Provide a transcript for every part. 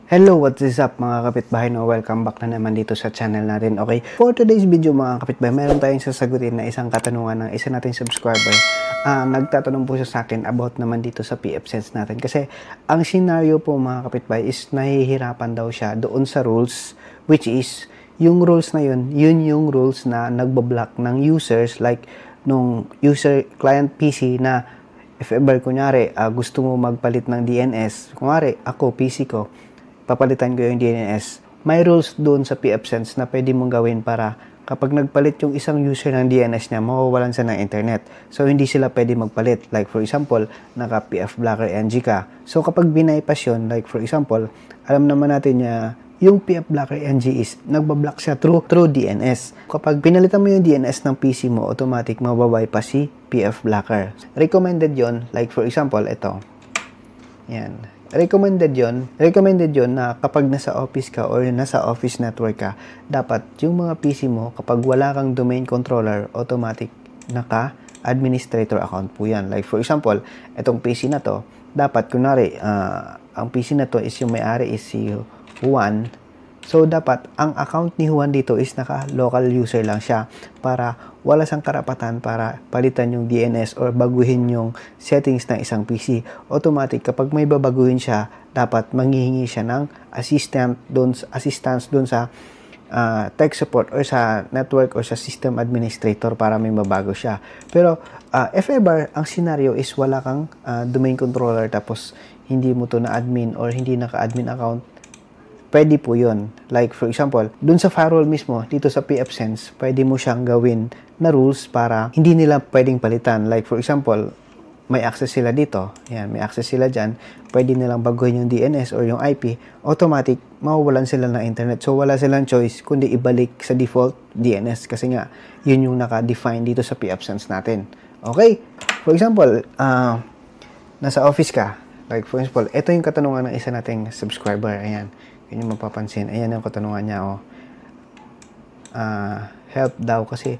Hello, what is up mga kapitbahay? No, welcome back na naman dito sa channel natin. Okay, for today's video mga kapitbahay, meron tayong sasagutin na isang katanungan ng isa nating subscriber. Nagtatanong po siya sa akin about naman dito sa PF Sense natin. Kasi ang scenario po mga kapitbahay is nahihirapan daw siya doon sa rules, which is yung rules na yun yung rules na nagbablock ng users like nung user client PC na if ever kunyari gusto mo magpalit ng DNS, kunyari ako PC ko, papalitan ko yung DNS. May rules doon sa PF Sense na pwede mong gawin para kapag nagpalit yung isang user ng DNS niya, mawawalan siya ng internet. So, hindi sila pwede magpalit. Like, for example, naka PF Blocker NG ka. So, kapag binaypass yun, like, for example, alam naman natin na yung PF Blocker NG is nagbablock siya through DNS. Kapag pinalitan mo yung DNS ng PC mo, automatic mababypass si PF Blocker. Recommended yon, like, for example, ito. Yan. Recommended yon na kapag nasa office ka or nasa office network ka, dapat yung mga PC mo, kapag wala kang domain controller, automatic naka-administrator account po yan. Like for example, itong PC na to, dapat kunwari, ang PC na to is yung may-ari is si Juan. So, dapat ang account ni Juan dito is naka-local user lang siya para wala siyang karapatan para palitan yung DNS or baguhin yung settings ng isang PC. Automatic, kapag may babaguhin siya, dapat manghihingi siya ng assistance doon sa tech support or sa network or sa system administrator para may mabago siya. Pero, if ever, ang scenario is wala kang domain controller tapos hindi mo to na admin or hindi naka-admin account, pwede po yun. Like, for example, dun sa firewall mismo, dito sa PF Sense, pwede mo siyang gawin na rules para hindi nila pwedeng palitan. Like, for example, may access sila dito. Yan, may access sila dyan. Pwede nilang baguhin yung DNS or yung IP. Automatic, mawawalan sila ng internet. So, wala silang choice kundi ibalik sa default DNS. Kasi nga, yun yung naka-define dito sa PF Sense natin. Okay? For example, nasa office ka. Like, for example, ito yung katanungan ng isa nating subscriber. Ayan. Yun yung mapapansin. Ayan ang katanungan niya, oh. Help daw kasi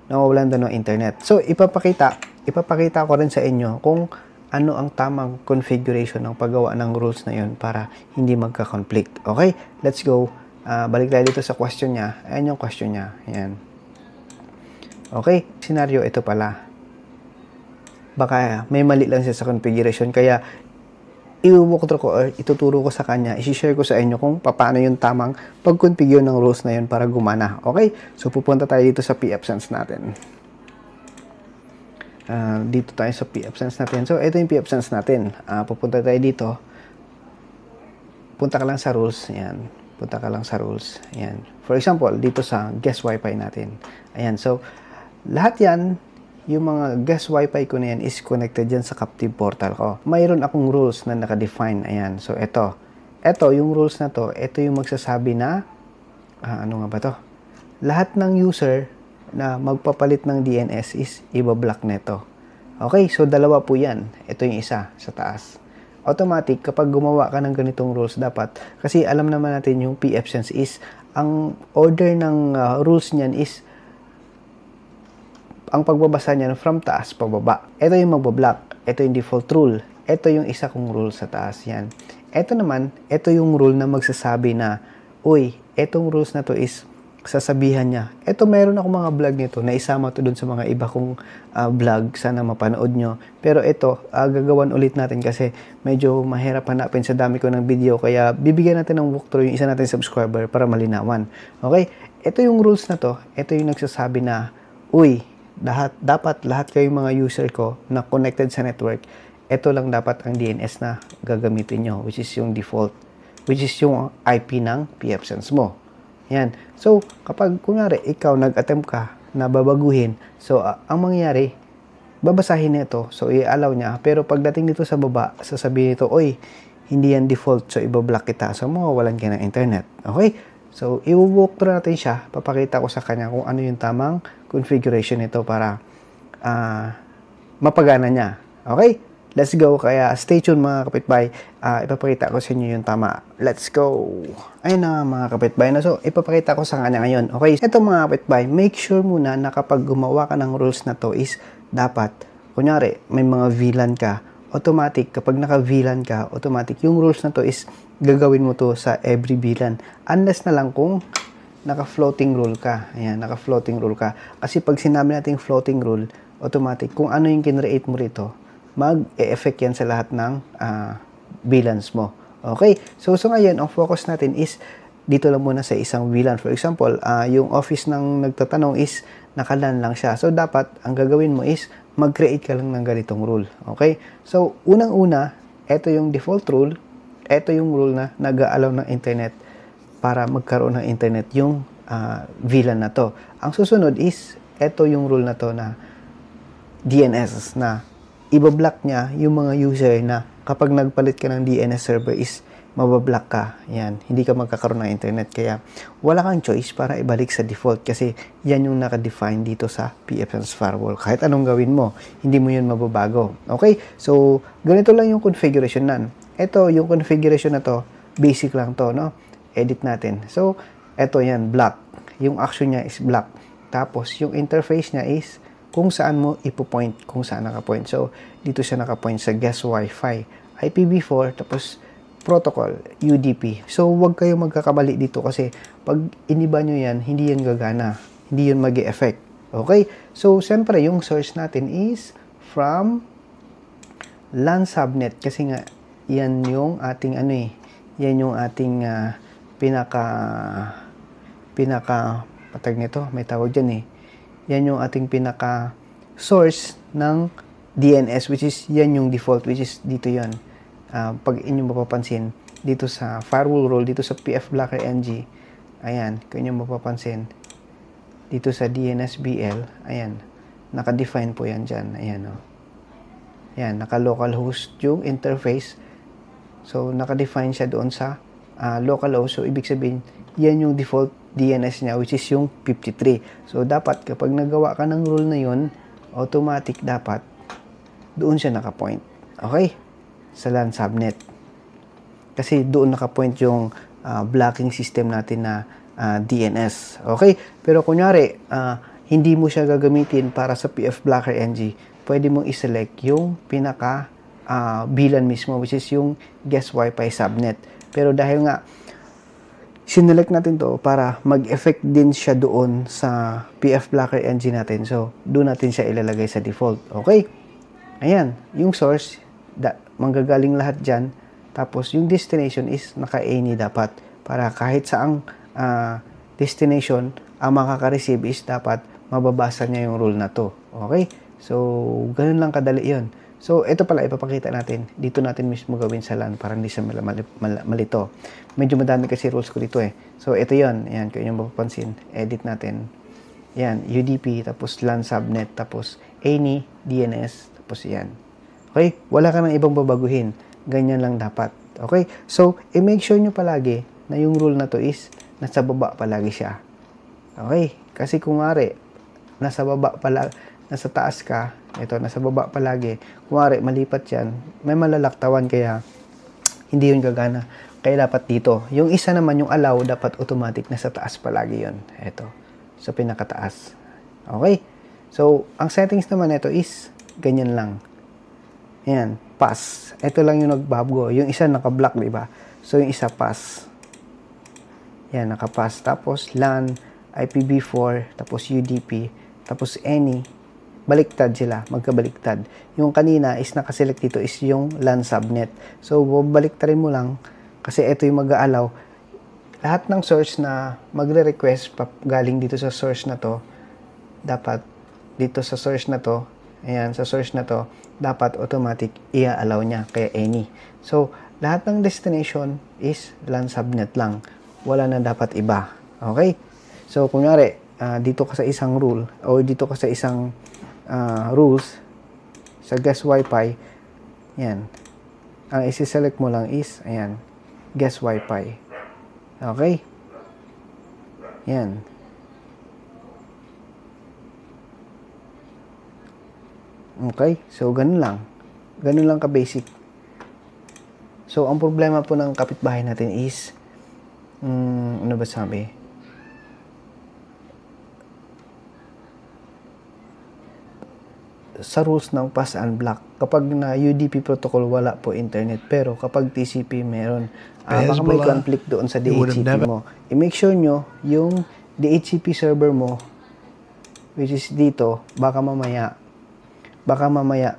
nawawalan daw ng internet. So, ipapakita ko rin sa inyo kung ano ang tamang configuration ng paggawa ng rules na yun para hindi magka-conflict. Okay? Let's go. Balik tayo dito sa question niya. Ayan yung question niya. Ayan. Okay? Scenario, ito pala. Baka may mali lang siya sa configuration. Kaya, i-walkthrough ko or ituturo ko sa kanya, i-share ko sa inyo kung paano yung tamang pag-configure ng rules na yun para gumana. Okay? So, pupunta tayo dito sa PF Sense natin. Dito tayo sa PF Sense natin. So, ito yung PF Sense natin. Pupunta tayo dito. Punta ka lang sa rules. Ayan. Punta ka lang sa rules. Ayan. For example, dito sa guest wifi natin. Ayan. So, lahat yan, yung mga guest wifi ko na yan is connected dyan sa captive portal ko. Mayroon akong rules na naka-define. Ayan. So, ito. Ito, yung rules na to, ito yung magsasabi na, ano nga ba to? Lahat ng user na magpapalit ng DNS is ibablock neto. Okay, so dalawa po yan. Ito yung isa sa taas. Automatic, kapag gumawa ka ng ganitong rules, dapat, kasi alam naman natin yung PF Sense is, ang order ng rules niyan is, ang pagbabasa niya from taas pababa. Ito yung magbablock. Ito yung default rule. Ito yung isa kong rule sa taas. Yan. Ito naman, ito yung rule na magsasabi na, uy, etong rules na to is sasabihan niya. Ito, meron ako mga vlog nito na isama to dun sa mga iba kong vlog. Sana mapanood nyo. Pero ito, gagawan ulit natin kasi medyo mahirap hanapin sa dami ko ng video. Kaya bibigyan natin ng walkthrough yung isa natin subscriber para malinawan. Okay? Ito yung rules na to. Ito yung nagsasabi na, uy, dapat lahat kayong mga user ko na connected sa network, ito lang dapat ang DNS na gagamitin nyo, which is yung default, which is yung IP ng PF Sense mo. Yan. So, kapag kunyari, ikaw nag-attempt ka na babaguhin, so, ang mangyayari, babasahin nito, so, i-allow niya, pero pagdating dito sa baba, sasabihin nito, oy, hindi yan default, so, ibablock kita, so, mawawalan ka ng internet. Okay? So, i-walk through natin siya. Papakita ko sa kanya kung ano yung tamang configuration nito para mapagana niya. Okay? Let's go. Kaya stay tuned mga kapitbahay. Ipapakita ko sa inyo yung tama. Let's go. Ayun na mga kapitbahay na. So, ipapakita ko sa kanya ngayon. Okay? Ito mga kapitbahay, make sure muna na kapag gumawa ka ng rules na to is dapat, kunyari, may mga VLAN ka, automatic, kapag naka-VLAN ka, automatic, yung rules na to is gagawin mo to sa every VLAN. Unless na lang kung naka-floating rule ka. Ayan, naka-floating rule ka. Kasi pag sinabi natin floating rule, automatic, kung ano yung kinreate mo rito, mag-e-effect yan sa lahat ng VLANs mo. Okay? So ngayon, ang focus natin is dito lang muna sa isang VLAN. For example, yung office ng nagtatanong is naka-LAN lang siya. So, dapat, ang gagawin mo is mag-create ka lang ng ganitong rule. Okay? So, unang-una, ito yung default rule. Ito yung rule na nag-aalaw ng internet para magkaroon ng internet yung VLAN na to. Ang susunod is, ito yung rule na to na DNS na ibablock niya yung mga user na kapag nagpalit ka ng DNS server is mabablock ka. Yan. Hindi ka magkakaroon ng internet. Kaya wala kang choice para ibalik sa default kasi yan yung naka-define dito sa pfSense firewall. Kahit anong gawin mo, hindi mo yun mababago. Okay? So, ganito lang yung configuration nan. Ito, yung configuration na to, basic lang to, no? Edit natin. So, ito yan, block. Yung action niya is block. Tapos, yung interface niya is kung saan mo ipo-point, kung saan naka-point. So, dito siya naka-point sa guest Wi-Fi. IPv4, tapos protocol, UDP. So, huwag kayong magkakamali dito kasi pag iniba nyo yan, hindi yan gagana. Hindi yun mag-e-effect. Okay? So, siyempre, yung source natin is from LAN subnet. Kasi nga, yan yung ating yan yung ating patag nito, may tawag dyan Yan yung ating pinaka source ng DNS, which is yan yung default, which is dito yan. Pag inyong mapapansin, dito sa firewall rule, dito sa PF Blocker NG, ayan, kung inyong mapapansin, dito sa DNSBL, ayan, naka-define po yan dyan, ayan ayan, naka-localhost yung interface, so naka-define siya doon sa localhost, so ibig sabihin, yan yung default DNS niya, which is yung 53. So dapat, kapag nagawa ka ng rule na yun, automatic dapat, doon siya naka-point. Okay? Sa LAN subnet. Kasi doon naka-point yung blocking system natin na DNS. Okay? Pero kunyari, hindi mo siya gagamitin para sa PF Blocker NG, pwede mong iselect yung pinaka VLAN mismo, which is yung guest Wi-Fi subnet. Pero dahil nga, sinelect natin to para mag-effect din siya doon sa PF Blocker NG natin. So, doon natin siya ilalagay sa default. Okay? Ayan, yung source, manggagaling lahat dyan. Tapos, yung destination is naka-any dapat. Para kahit saang destination, ang makaka-receive is dapat mababasa niya yung rule na to. Okay? So, ganun lang kadali yun. So, ito pala, ipapakita natin. Dito natin mismo gawin sa LAN para hindi siya malito. Medyo madami kasi rules ko dito So, ito yun. Ayan, kung yung mapapansin. Edit natin. Ayan, UDP, tapos LAN subnet, tapos any, DNS, tapos yan. Okay? Wala ka nang ibang babaguhin. Ganyan lang dapat. Okay? So, i-make sure nyo palagi na yung rule na to is nasa baba palagi siya. Okay? Kasi kung mari, nasa taas ka, ito, nasa baba palagi. Kung mari, malipat yan, may malalaktawan kaya hindi yun gagana. Kaya dapat dito. Yung isa naman, yung allow, dapat automatic nasa taas palagi yun. Ito. Sa pinakataas. Okay? So, ang settings naman ito is ganyan lang. Ayan, pass. Ito lang yung nagbago. Yung isa naka-block, diba? So, yung isa pass. Ayan, naka-pass. Tapos, LAN, IPv4, tapos UDP, tapos any. Baliktad sila, magkabaliktad. Yung kanina is nakaselect dito is yung LAN subnet. So, baliktarin mo lang kasi ito yung mag-aalaw. Lahat ng source na magre-request galing dito sa source na to, dapat dito sa source na to, ayan, sa source na to, dapat automatic i-allow niya, kaya any. So, lahat ng destination is LAN subnet lang. Wala na dapat iba. Okay? So, kunyari, dito ka sa isang rule, o dito ka sa isang rules, sa guest Wi-Fi, yan. Ang isi-select mo lang is, ayan, guest Wi-Fi. Okay? Yan. Okay? So, ganun lang. Ganun lang ka-basic. So, ang problema po ng kapitbahay natin is, ano ba sabi? sa rules ng pass and block. Kapag na UDP protocol, wala po internet. Pero kapag TCP, meron. Baka may conflict doon sa DHCP mo. I-make sure nyo yung DHCP server mo, which is dito, baka mamaya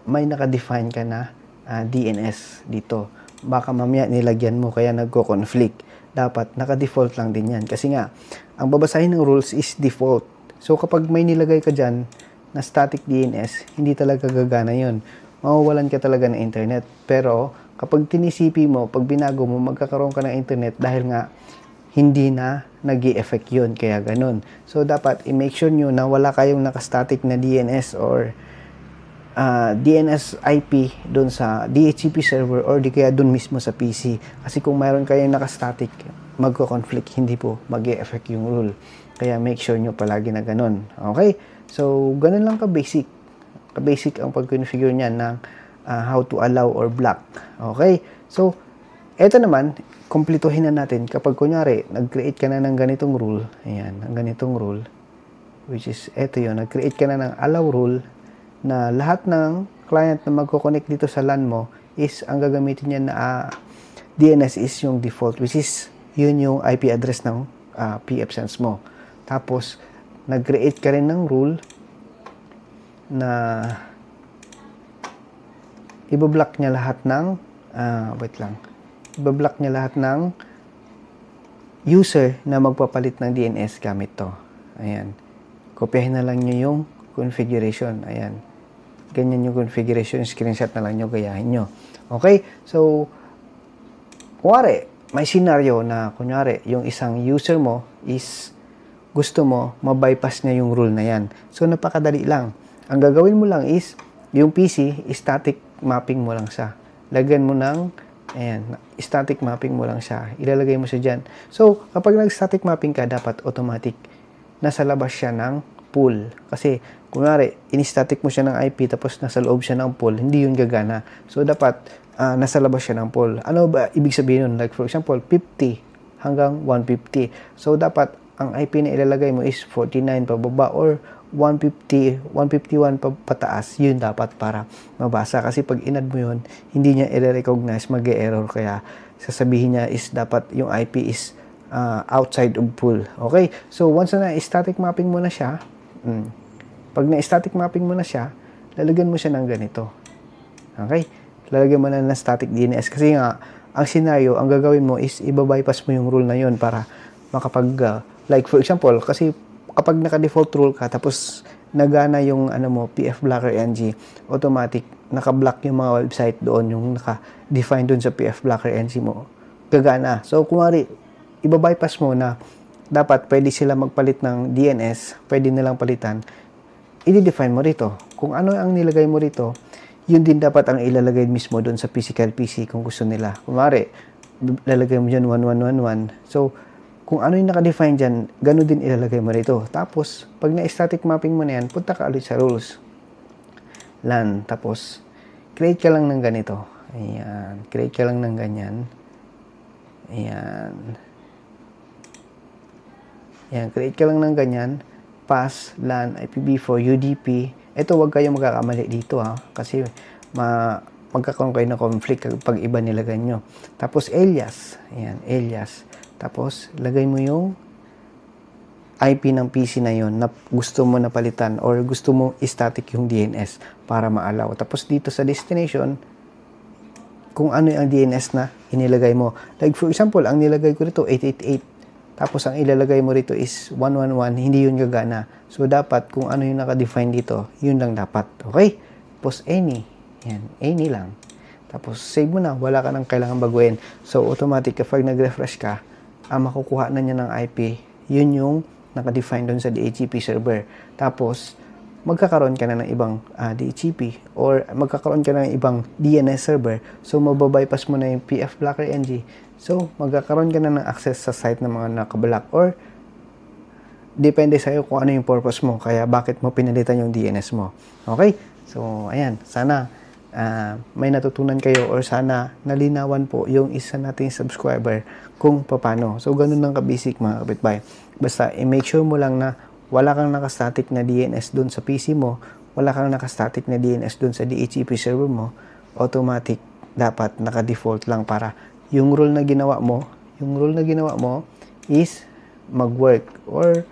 may nakadefine ka na DNS dito. Baka mamaya nilagyan mo kaya nagko-conflict. Dapat naka-default lang din yan. Kasi nga, ang babasahin ng rules is default. So kapag may nilagay ka dyan na static DNS, hindi talaga gagana yun. Mawawalan ka talaga ng internet. Pero kapag tinisip mo, pag binago mo, magkakaroon ka ng internet dahil nga hindi na nag-i-effect yun. Kaya ganun. So dapat i-make sure nyo na wala kayong naka-static na DNS or DNS IP doon sa DHCP server or di kaya doon mismo sa PC. Kasi kung mayroon kayong naka-static, magko-conflict, hindi po mag-e-effect yung rule. Kaya make sure nyo palagi na ganun. Okay? So, ganun lang ka-basic. Ka-basic ang pag-configure niyan ng how to allow or block. Okay? So, eto naman, kumplituhin na natin. Kapag kunyari, nag-create ka na ng ganitong rule, ayan, ang ganitong rule, which is, eto yun, nag-create ka na ng allow rule, na lahat ng client na magko-connect dito sa LAN mo is ang gagamitin niya na DNS is yung default, which is yun yung IP address ng pfSense mo. Tapos nag-create ka rin ng rule na i-block niya lahat ng i-block niya lahat ng user na magpapalit ng DNS gamit to. Ayan. Kopyahin na lang niyo yung configuration. Ayan. Ganyan yung configuration. Screenshot na lang nyo, gayahin nyo. Okay? So, kunyari, may scenario na, kunyari, yung isang user mo is gusto mo, mabypass niya yung rule na yan. So, napakadali lang. Ang gagawin mo lang is, yung PC, static mapping mo lang siya. Lagyan mo ng, ayan, static mapping mo lang siya. Ilalagay mo siya dyan. So, kapag nag-static mapping ka, dapat automatic nasa labas siya ng pool. Kasi, kunwari, in-static mo siya ng IP tapos nasa loob siya ng pool, hindi yun gagana. So, dapat nasa labas siya ng pool. Ano ba ibig sabihin nun? Like, for example, 50 hanggang 150. So, dapat ang IP na ilalagay mo is 49 pababa or 150, 151 pataas. Yun dapat para mabasa. Kasi pag inad mo yun, hindi niya i-recognize, mag-error. Kaya, sasabihin niya is dapat yung IP is outside of pool. Okay? So, once na static mapping mo na siya, pag na-static mapping mo na siya, lalagyan mo siya ng ganito. Okay? Lalagyan mo na ng static DNS. Kasi nga, ang scenario, ang gagawin mo is ibabypass mo yung rule na yun para makapag, like for example, kasi kapag naka-default rule ka, tapos nagana yung PF Blocker NG, automatic, naka-block yung mga website doon, yung naka-define doon sa PF Blocker NG mo, gagana. So, kumari, ibabypass mo na dapat pwede sila magpalit ng DNS, pwede nilang palitan, i-define mo rito. Kung ano ang nilagay mo rito, yun din dapat ang ilalagay mismo doon sa physical PC kung gusto nila. Kumari, lalagay mo dyan 1111. So, kung ano yung naka-define dyan, gano'n din ilalagay mo rito. Tapos, pag na-static mapping mo na yan, punta ka ulit sa rules. LAN. Tapos, create ka lang ng ganito. Ayan. Create ka lang ng ganyan. Ayan. Yan, create ka lang ng ganyan, pass, LAN, IPv4, UDP. Ito, wag kayong magkakamali dito kasi magkakaroon kayo ng conflict pag iba nilagay nyo. Tapos, alias. Ayan, alias. Tapos, lagay mo yung IP ng PC na yon na gusto mo na palitan or gusto mo static yung DNS para ma-allow. Tapos, dito sa destination, kung ano yung DNS na inilagay mo. Like, for example, ang nilagay ko rito, 888. Tapos, ang ilalagay mo rito is 111, hindi yun gagana. So, dapat, kung ano yung naka-define dito, yun lang dapat. Okay? Tapos, any. Yan, any lang. Tapos, save mo na. Wala ka nang kailangan baguhin. So, automatic, kapag nag-refresh ka, makukuha na niya ng IP. Yun yung naka-define doon sa DHCP server. Tapos, magkakaroon ka na ng ibang DHCP or magkakaroon ka na ng ibang DNS server. So, mababypass mo na yung PF Blocker NG. So, magkakaroon ka na ng access sa site ng mga nakablock or depende sa'yo kung ano yung purpose mo. Kaya, bakit mo pinalitan yung DNS mo. Okay? So, ayan. Sana may natutunan kayo or sana nalinawan po yung isa nating subscriber kung paano. So, ganun lang ka-basic mga kapitbahay. Basta, i-make sure mo lang na wala kang nakastatic na DNS doon sa PC mo. wala kang naka-static na DNS dun sa DHCP server mo, automatic dapat naka-default lang para yung rule na ginawa mo is mag-work or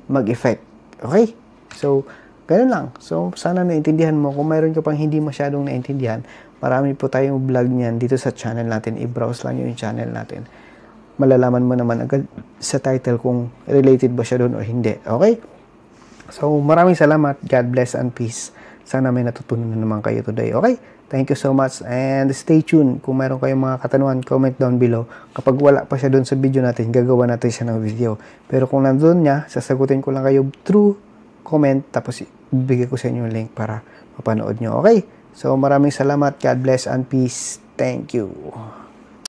mag-effect. Okay? So, ganun lang. So, sana naintindihan mo. Kung mayroon ka pang hindi masyadong naintindihan, marami po tayong vlog niyan dito sa channel natin. I-browse lang yung channel natin. Malalaman mo naman agad sa title kung related ba siya doon o hindi. Okay? So, maraming salamat. God bless and peace. Sana may natutunan na naman kayo today. Okay? Thank you so much and stay tuned. Kung mayroon kayong mga katanungan, comment down below. Kapag wala pa siya doon sa video natin, gagawa natin siya ng video. Pero kung nandun niya, sasagutin ko lang kayo through comment, tapos ibigay ko sa inyo yung link para mapanood nyo. Okay? So, maraming salamat. God bless and peace. Thank you.